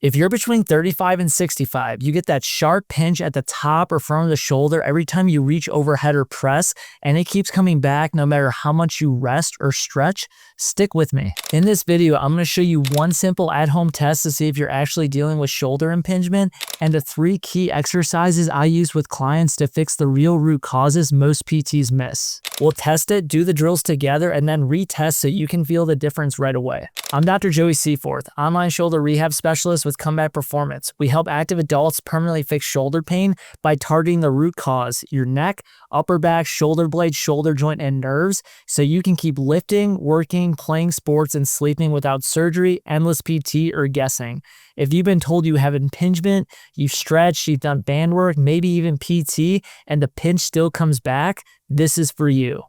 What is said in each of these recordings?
If you're between 35 and 65, you get that sharp pinch at the top or front of the shoulder every time you reach overhead or press, and it keeps coming back no matter how much you rest or stretch. Stick with me. In this video, I'm going to show you one simple at-home test to see if you're actually dealing with shoulder impingement, and the 3 key exercises I use with clients to fix the real root causes most PTs miss. We'll test it, do the drills together, and then retest so you can feel the difference right away. I'm Dr. Joey Seyforth, online shoulder rehab specialist with Combat Performance. We help active adults permanently fix shoulder pain by targeting the root cause, your neck, upper back, shoulder blade, shoulder joint, and nerves, so you can keep lifting, working, playing sports, and sleeping without surgery, endless PT, or guessing. If you've been told you have impingement, you've stretched, you've done band work, maybe even PT, and the pinch still comes back, this is for you.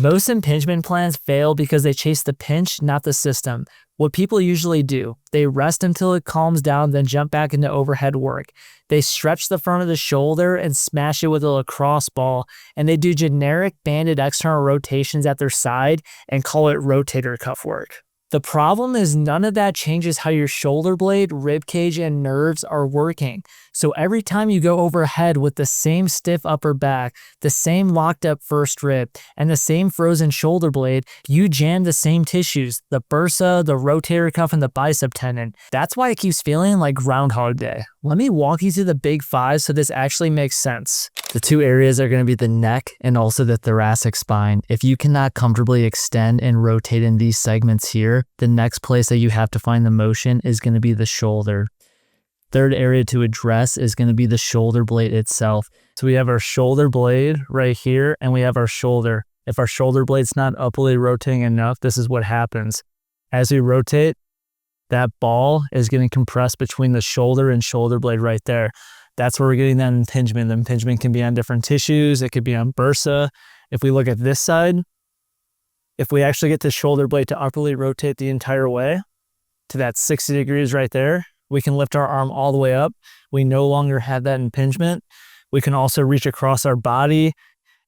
Most impingement plans fail because they chase the pinch, not the system. What people usually do, they rest until it calms down, then jump back into overhead work. They stretch the front of the shoulder and smash it with a lacrosse ball, and they do generic banded external rotations at their side and call it rotator cuff work. The problem is none of that changes how your shoulder blade, rib cage, and nerves are working. So every time you go overhead with the same stiff upper back, the same locked up first rib, and the same frozen shoulder blade, you jam the same tissues, the bursa, the rotator cuff, and the bicep tendon. That's why it keeps feeling like Groundhog Day. Let me walk you through the big 5 so this actually makes sense. The 2 areas are going to be the neck and also the thoracic spine. If you cannot comfortably extend and rotate in these segments here, the next place that you have to find the motion is going to be the shoulder. Third area to address is going to be the shoulder blade itself. So we have our shoulder blade right here, and we have our shoulder. If our shoulder blade's not upwardly rotating enough, this is what happens. As we rotate, that ball is getting compressed between the shoulder and shoulder blade right there. That's where we're getting that impingement. The impingement can be on different tissues. It could be on bursa. If we look at this side, if we actually get the shoulder blade to upwardly rotate the entire way to that 60 degrees right there, we can lift our arm all the way up. We no longer have that impingement. We can also reach across our body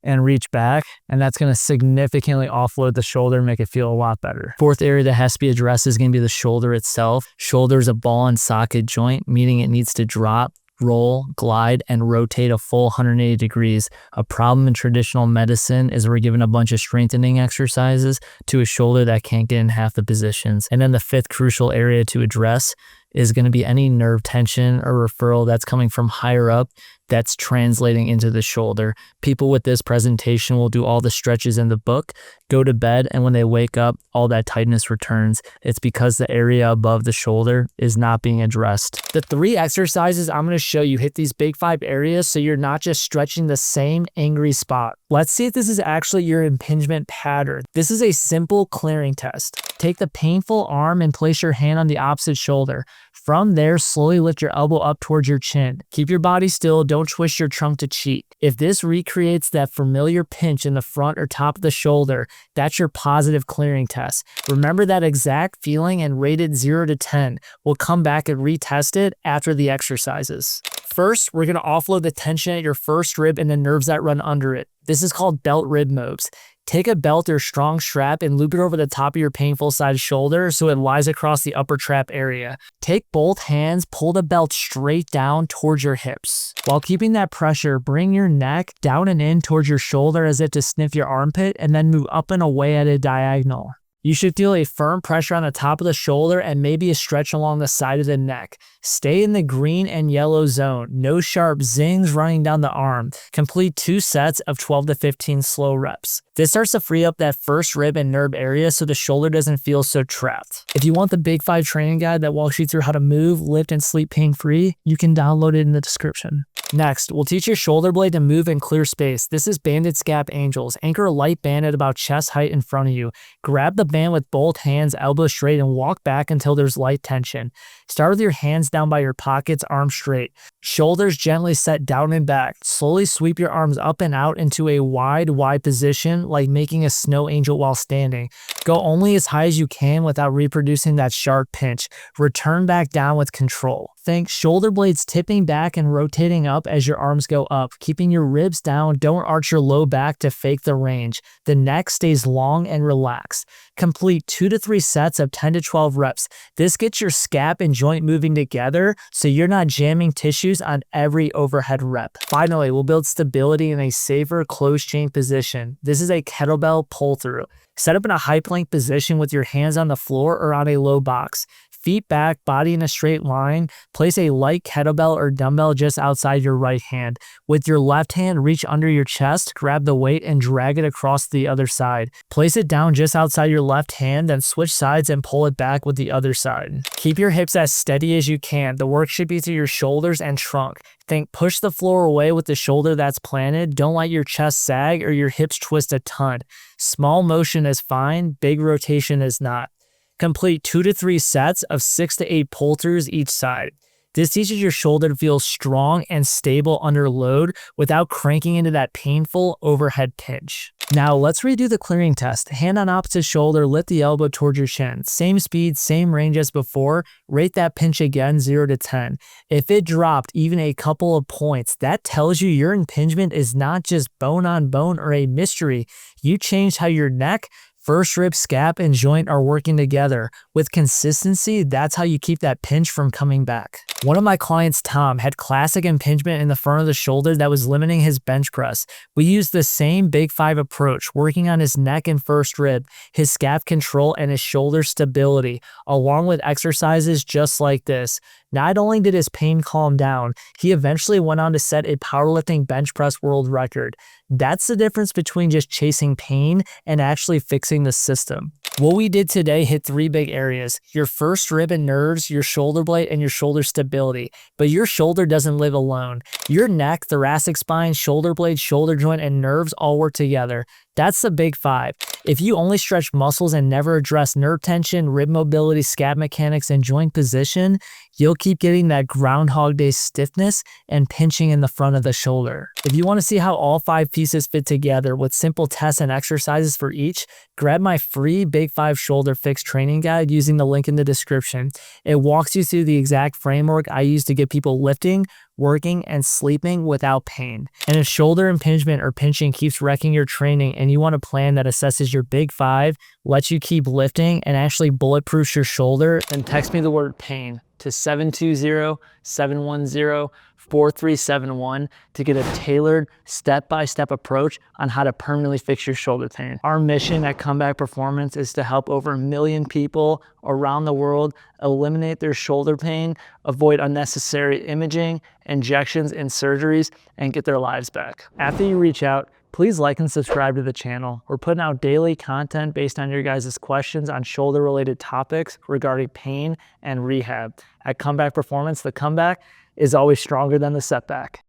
and reach back, and that's going to significantly offload the shoulder and make it feel a lot better. Fourth area that has to be addressed is going to be the shoulder itself. Shoulder is a ball and socket joint, meaning it needs to drop, roll, glide, and rotate a full 180 degrees. A problem in traditional medicine is we're given a bunch of strengthening exercises to a shoulder that can't get in half the positions. And then the 5th crucial area to address is going to be any nerve tension or referral that's coming from higher up that's translating into the shoulder. People with this presentation will do all the stretches in the book, go to bed, and when they wake up, all that tightness returns. It's because the area above the shoulder is not being addressed. The 3 exercises I'm going to show you hit these big 5 areas so you're not just stretching the same angry spot. Let's see if this is actually your impingement pattern. This is a simple clearing test. Take the painful arm and place your hand on the opposite shoulder. From there, slowly lift your elbow up towards your chin. Keep your body still, don't twist your trunk to cheat. If this recreates that familiar pinch in the front or top of the shoulder, that's your positive clearing test. Remember that exact feeling and rate it 0 to 10. We'll come back and retest it after the exercises. First, we're going to offload the tension at your first rib and the nerves that run under it. This is called belt rib moves. Take a belt or strong strap and loop it over the top of your painful side shoulder so it lies across the upper trap area. Take both hands, pull the belt straight down towards your hips. While keeping that pressure, bring your neck down and in towards your shoulder as if to sniff your armpit, and then move up and away at a diagonal. You should feel a firm pressure on the top of the shoulder and maybe a stretch along the side of the neck. Stay in the green and yellow zone. No sharp zings running down the arm. Complete 2 sets of 12 to 15 slow reps. This starts to free up that first rib and nerve area so the shoulder doesn't feel so trapped. If you want the Big 5 training guide that walks you through how to move, lift, and sleep pain-free, you can download it in the description. Next, we'll teach your shoulder blade to move in clear space. This is banded scap angels. Anchor a light band at about chest height in front of you. Grab the band with both hands, elbow straight, and walk back until there's light tension. Start with your hands down by your pockets, arms straight. Shoulders gently set down and back. Slowly sweep your arms up and out into a wide position, like making a snow angel while standing. Go only as high as you can without reproducing that sharp pinch. Return back down with control. Think shoulder blades tipping back and rotating up as your arms go up, keeping your ribs down. Don't arch your low back to fake the range. The neck stays long and relaxed. Complete 2 to 3 sets of 10 to 12 reps. This gets your scap and joint moving together so you're not jamming tissues on every overhead rep. Finally, we'll build stability in a safer closed chain position. This is a kettlebell pull through. Set up in a high plank position with your hands on the floor or on a low box. Feet back, body in a straight line. Place a light kettlebell or dumbbell just outside your right hand. With your left hand, reach under your chest, grab the weight and drag it across the other side. Place it down just outside your left hand, then switch sides and pull it back with the other side. Keep your hips as steady as you can. The work should be through your shoulders and trunk. Think push the floor away with the shoulder that's planted. Don't let your chest sag or your hips twist a ton. Small motion is fine, big rotation is not. Complete 2 to 3 sets of 6 to 8 pull-throughs each side. This teaches your shoulder to feel strong and stable under load without cranking into that painful overhead pinch. Now let's redo the clearing test. Hand on opposite shoulder, lift the elbow towards your chin. Same speed, same range as before. Rate that pinch again, 0 to 10. If it dropped even a couple of points, that tells you your impingement is not just bone on bone or a mystery. You changed how your neck, first rib, scap, and joint are working together. With consistency, that's how you keep that pinch from coming back. One of my clients, Tom, had classic impingement in the front of the shoulder that was limiting his bench press. We used the same Big 5 approach, working on his neck and first rib, his scap control, and his shoulder stability, along with exercises just like this. Not only did his pain calm down, he eventually went on to set a powerlifting bench press world record. That's the difference between just chasing pain and actually fixing the system. What we did today hit 3 big areas: your first rib and nerves, your shoulder blade, and your shoulder stability. But your shoulder doesn't live alone. Your neck, thoracic spine, shoulder blade, shoulder joint, and nerves all work together. That's the Big 5. If you only stretch muscles and never address nerve tension, rib mobility, scap mechanics, and joint position, you'll keep getting that Groundhog Day stiffness and pinching in the front of the shoulder. If you want to see how all 5 pieces fit together with simple tests and exercises for each, grab my free Big 5 Shoulder Fix training guide using the link in the description. It walks you through the exact framework I use to get people lifting, working, and sleeping without pain. And if shoulder impingement or pinching keeps wrecking your training and you want a plan that assesses your Big 5, lets you keep lifting, and actually bulletproofs your shoulder, then text me the word pain to 720-710-4371 to get a tailored step-by-step approach on how to permanently fix your shoulder pain. Our mission at Comeback Performance is to help over 1 million people around the world eliminate their shoulder pain, avoid unnecessary imaging, injections, and surgeries, and get their lives back. After you reach out, please like and subscribe to the channel. We're putting out daily content based on your guys' questions on shoulder-related topics regarding pain and rehab. At Comeback Performance, the comeback is always stronger than the setback.